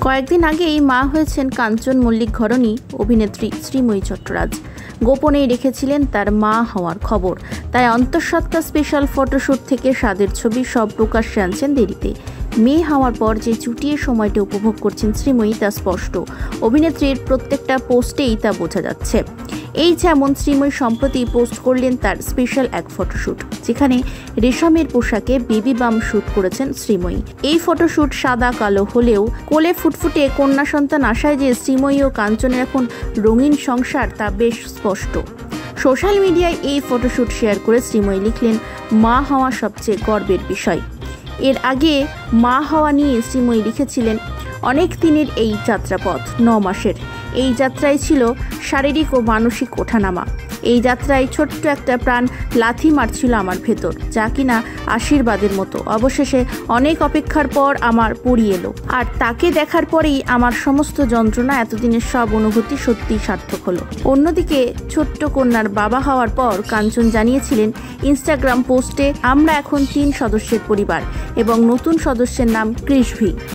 কয়েকদিন আগেই মা হয়েছেন কাঞ্চন মল্লিক ঘরণী অভিনেত্রী শ্রীময়ী চট্টরাজ। গোপনেই রেখেছিলেন তার মা হওয়ার খবর, তাই অন্তঃসত্ত্বা স্পেশাল ফটোশ্যুট থেকে স্বাদের ছবি সব প্রকাশ্যে আনছেন দেরিতে। মেয়ে হওয়ার পর যে চুটিয়ে সময়টা উপভোগ করছেন শ্রীময়ী তা স্পষ্ট। অভিনেত্রীর প্রত্যেকটা পোস্টেই তা বোঝা যাচ্ছে। এই যেমন শ্রীময়ী সম্প্রতি পোস্ট করলেন তার স্পেশাল এক ফটোশ্যুট, যেখানে রেশমের পোশাকে বেবি বাম শ্যুট করেছেন শ্রীময়ী। এই ফটোশ্যুট সাদা কালো হলেও কোলে ফুটফুটে কন্যা সন্তান আশায় যে শ্রীময়ী ও কাঞ্চনের এখন রঙিন সংসার তা বেশ স্পষ্ট। সোশ্যাল মিডিয়ায় এই ফটোশ্যুট শেয়ার করে শ্রীময়ী লিখলেন, মা হওয়া সবচেয়ে গর্বের বিষয়। এর আগে মা হওয়া নিয়ে শ্রীময়ী লিখেছিলেন, অনেক দিনের এই যাত্রাপথ 9 মাসের। এই যাত্রায় ছিল শারীরিক ও মানসিক ওঠানামা। এই যাত্রায় ছোট্ট একটা প্রাণ লাথি মারছিল আমার ভেতর, যা কিনা আশীর্বাদের মতো। অবশেষে অনেক অপেক্ষার পর আমার পরি এলো, আর তাকে দেখার পরেই আমার সমস্ত যন্ত্রণা, এতদিনের সব অনুভূতি সত্যি সার্থক হলো। অন্যদিকে ছোট্ট কন্যার বাবা হওয়ার পর কাঞ্চন জানিয়েছিলেন ইনস্টাগ্রাম পোস্টে, আমরা এখন 3 সদস্যের পরিবার এবং নতুন সদস্যের নাম কৃষভি।